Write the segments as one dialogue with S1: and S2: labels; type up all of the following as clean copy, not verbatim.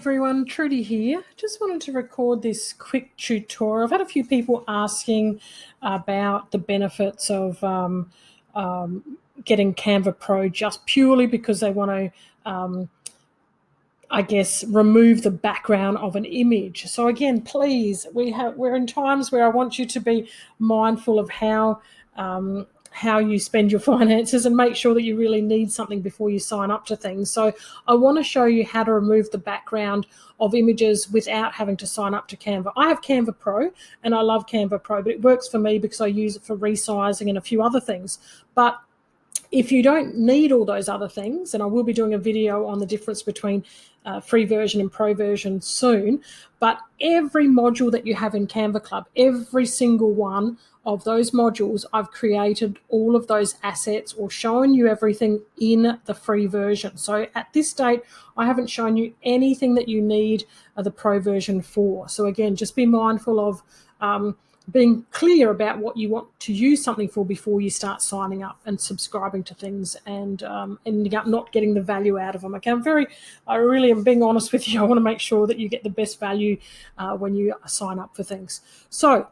S1: Everyone, Trudy here. Just wanted to record this quick tutorial. I've had a few people asking about the benefits of getting Canva Pro just purely because they want to remove the background of an image. So again, please, we're in times where I want you to be mindful of how you spend your finances and make sure that you really need something before you sign up to things. So I want to show you how to remove the background of images without having to sign up to Canva. I have Canva Pro and I love Canva Pro, but it works for me because I use it for resizing and a few other things. But if you don't need all those other things, and I will be doing a video on the difference between free version and pro version soon, but every module that you have in Canva Club, every single one of those modules, I've created all of those assets or shown you everything in the free version. So at this date, I haven't shown you anything that you need the pro version for. So again, just be mindful of being clear about what you want to use something for before you start signing up and subscribing to things and ending up not getting the value out of them. Okay, I really am being honest with you. I want to make sure that you get the best value when you sign up for things. So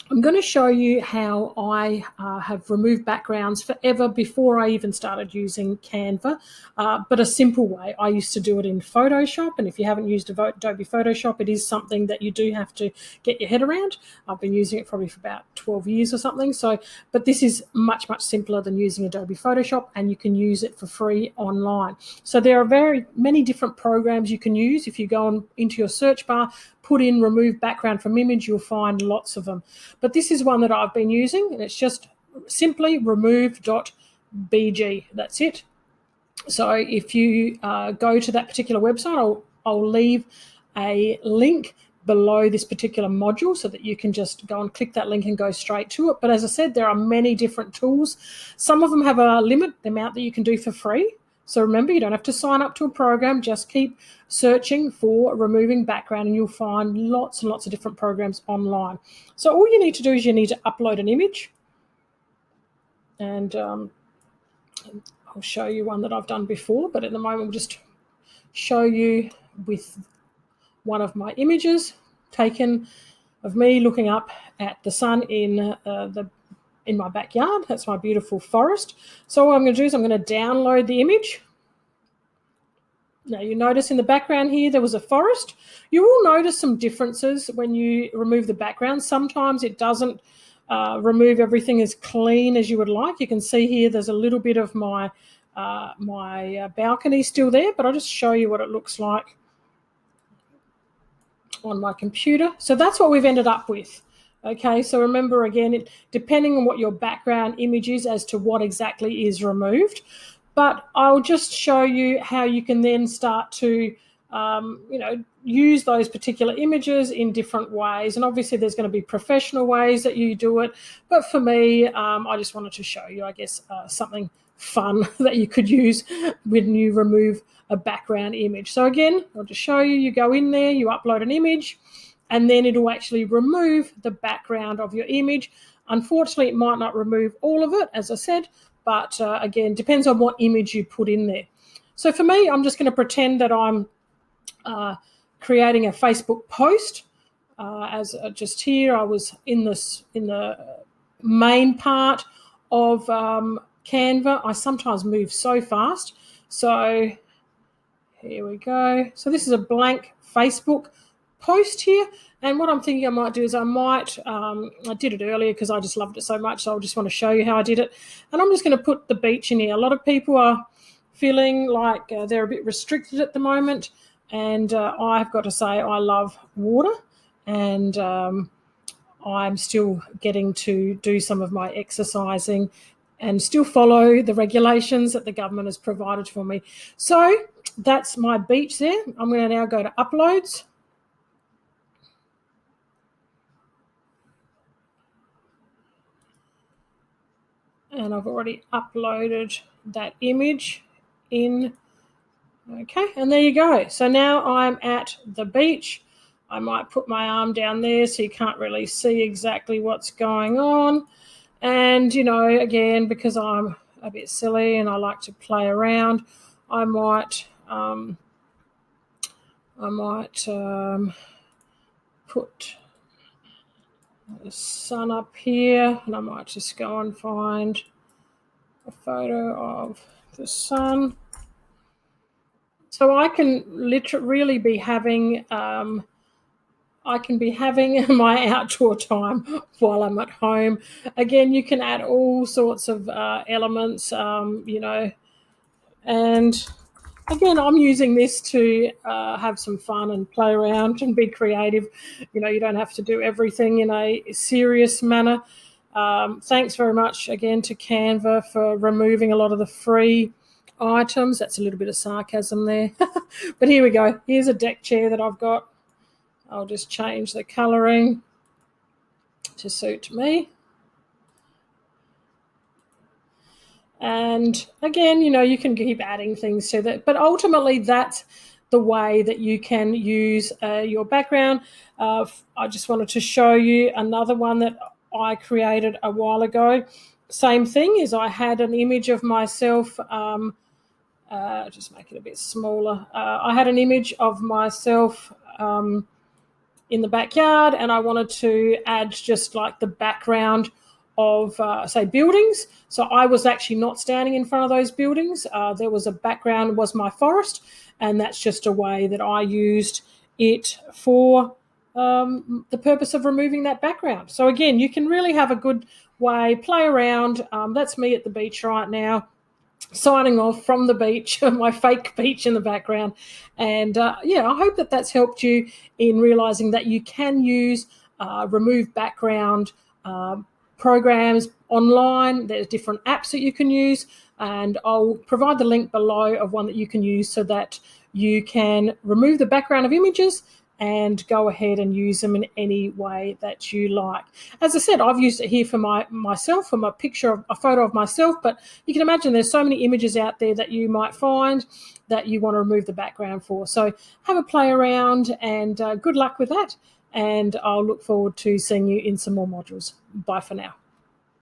S1: I'm going to show you how I have removed backgrounds forever before I even started using Canva, but a simple way. I used to do it in Photoshop, and if you haven't used Adobe Photoshop, it is something that you do have to get your head around. I've been using it probably for about 12 years or something. But this is much, much simpler than using Adobe Photoshop, and you can use it for free online. So there are very many different programs you can use. If you go into your search bar, put in remove background from image, you'll find lots of them. But this is one that I've been using, and it's just simply remove.bg. That's it. So if you go to that particular website, I'll leave a link below this particular module so that you can just go and click that link and go straight to it. But as I said, there are many different tools. Some of them have a limit, the amount that you can do for free. So remember, you don't have to sign up to a program. Just keep searching for removing background and you'll find lots and lots of different programs online. So all you need to do is you need to upload an image. And I'll show you one that I've done before, but at the moment we'll just show you with one of my images taken of me looking up at the sun in my backyard. That's my beautiful forest. So what I'm going to do is I'm going to download the image. Now you notice in the background here there was a forest. You will notice some differences when you remove the background. Sometimes it doesn't remove everything as clean as you would like. You can see here there's a little bit of my balcony still there, but I'll just show you what it looks like on my computer. So that's what we've ended up with. Okay, so remember again, depending on what your background image is as to what exactly is removed. But I'll just show you how you can then start to use those particular images in different ways. And obviously there's going to be professional ways that you do it. But for me, I just wanted to show you, I guess, something fun that you could use when you remove a background image. So again, I'll just show you, you go in there, you upload an image, and then it'll actually remove the background of your image. Unfortunately, it might not remove all of it, as I said, but again, depends on what image you put in there. So for me, I'm just going to pretend that I'm creating a Facebook post. Just here, I was in the main part of Canva. I sometimes move so fast. So here we go. So this is a blank Facebook post here, and what I'm thinking I might do is I did it earlier because I just loved it so much, so I just want to show you how I did it. And I'm just going to put the beach in here. A lot of people are feeling like they're a bit restricted at the moment, and I've got to say I love water, and I'm still getting to do some of my exercising and still follow the regulations that the government has provided for me. So that's my beach there. I'm going to now go to uploads. And I've already uploaded that image in. Okay, and there you go. So now I'm at the beach. I might put my arm down there so you can't really see exactly what's going on. And, again, because I'm a bit silly and I like to play around, I might I might put the sun up here, and I might just go and find a photo of the sun. So I can really be having my outdoor time while I'm at home. Again, you can add all sorts of elements, and again, I'm using this to have some fun and play around and be creative. You don't have to do everything in a serious manner. Thanks very much again to Canva for removing a lot of the free items. That's a little bit of sarcasm there. But here we go. Here's a deck chair that I've got. I'll just change the colouring to suit me. And again, you can keep adding things to that, but ultimately that's the way that you can use your background. I just wanted to show you another one that I created a while ago. Same thing, is I had an image of myself, just make it a bit smaller. I had an image of myself in the backyard, and I wanted to add just like the background of, say, buildings. So I was actually not standing in front of those buildings. There was a background, was my forest, and that's just a way that I used it for the purpose of removing that background. So again, you can really have a good way, play around. That's me at the beach right now, signing off from the beach, my fake beach in the background. And I hope that that's helped you in realizing that you can use remove background programs online. There's different apps that you can use, and I'll provide the link below of one that you can use so that you can remove the background of images and go ahead and use them in any way that you like. As I said, I've used it here for myself, for my picture of a photo of myself, but you can imagine there's so many images out there that you might find that you want to remove the background for. So have a play around, and good luck with that. And I'll look forward to seeing you in some more modules. Bye for now.